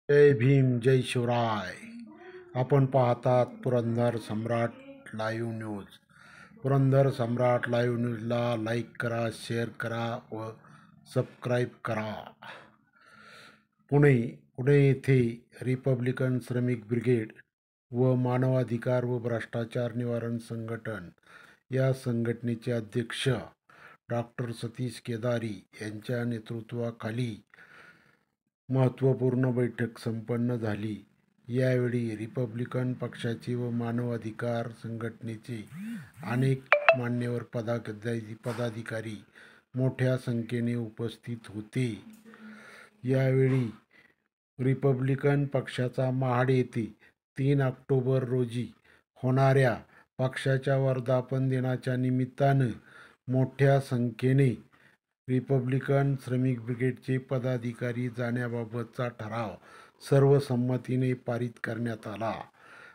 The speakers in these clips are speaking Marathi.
जय भीम, जय शिवराय. आपण पाहतात पुरंदर सम्राट लाईव्ह न्यूज. पुरंदर सम्राट लाईव्ह न्यूजला लाईक करा, शेअर करा व सबस्क्राईब करा. पुणे पुणे येथे रिपब्लिकन श्रमिक ब्रिगेड व मानवाधिकार व भ्रष्टाचार निवारण संघटन या संघटनेचे अध्यक्ष डॉक्टर सतीश केदारी यांच्या नेतृत्वाखाली महत्त्वपूर्ण बैठक संपन्न झाली. यावेळी रिपब्लिकन पक्षाचे व मानवाधिकार संघटनेचे अनेक मान्यवर पदाधिकारी मोठ्या संख्येने उपस्थित होते. यावेळी रिपब्लिकन पक्षाचा महाड येथे 3 ऑक्टोबर रोजी होणाऱ्या पक्षाच्या वर्धापन दिनाच्या निमित्तानं मोठ्या संख्येने रिपब्लिकन श्रमिक ब्रिगेडचे पदाधिकारी जाण्याबाबतचा ठराव सर्वसंमतीने पारित करण्यात आला.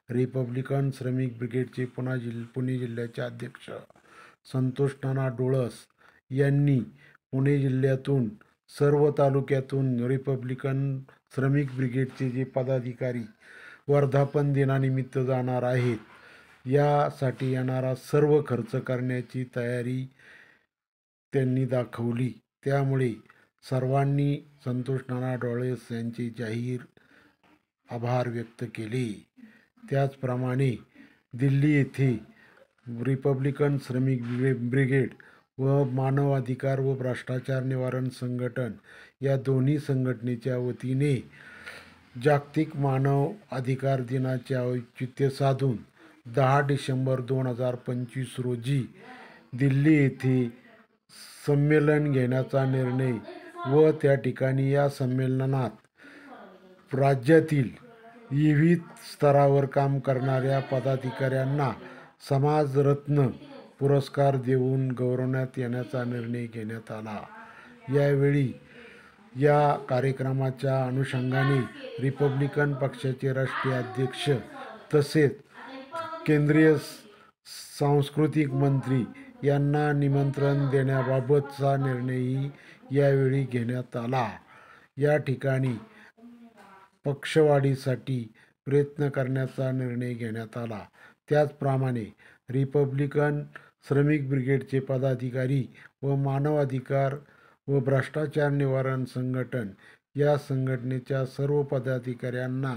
रिपब्लिकन श्रमिक ब्रिगेडचे पुणे जिल्ह्याचे अध्यक्ष संतोष नाना डोळस यांनी पुणे जिल्ह्यातून सर्व तालुक्यातून रिपब्लिकन श्रमिक ब्रिगेडचे जे पदाधिकारी वर्धापन दिनानिमित्त जाणार आहेत, यासाठी येणारा सर्व खर्च करण्याची तयारी त्यांनी दाखवली. त्यामुळे सर्वांनी संतोष नाना डोळस यांचे जाहीर आभार व्यक्त केले. त्याचप्रमाणे दिल्ली येथे रिपब्लिकन श्रमिक ब्रिगेड व मानवाधिकार व भ्रष्टाचार निवारण संघटन या दोन्ही संघटनेच्या वतीने जागतिक मानव अधिकार दिनाचे औचित्य साधून 10 डिसेंबर 2025 रोजी दिल्ली येथे संमेलन घेण्याचा निर्णय व त्या ठिकाणी या संमेलनात राज्यातील विविध स्तरावर काम करणाऱ्या पदाधिकाऱ्यांना समाजरत्न पुरस्कार देऊन गौरवण्यात येण्याचा निर्णय घेण्यात आला. यावेळी या कार्यक्रमाच्या अनुषंगाने रिपब्लिकन पक्षाचे राष्ट्रीय अध्यक्ष तसेच केंद्रीय सांस्कृतिक मंत्री यांना निमंत्रण देण्याबाबतचा निर्णयही यावेळी घेण्यात आला. या ठिकाणी पक्षवाढीसाठी प्रयत्न करण्याचा निर्णय घेण्यात आला. त्याचप्रमाणे रिपब्लिकन श्रमिक ब्रिगेडचे पदाधिकारी व मानवाधिकार व भ्रष्टाचार निवारण संघटन या संघटनेच्या सर्व पदाधिकाऱ्यांना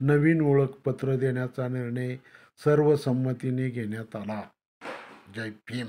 नवीन ओळखपत्र देण्याचा निर्णय सर्वसंमतीने घेण्यात आला. जय भीम.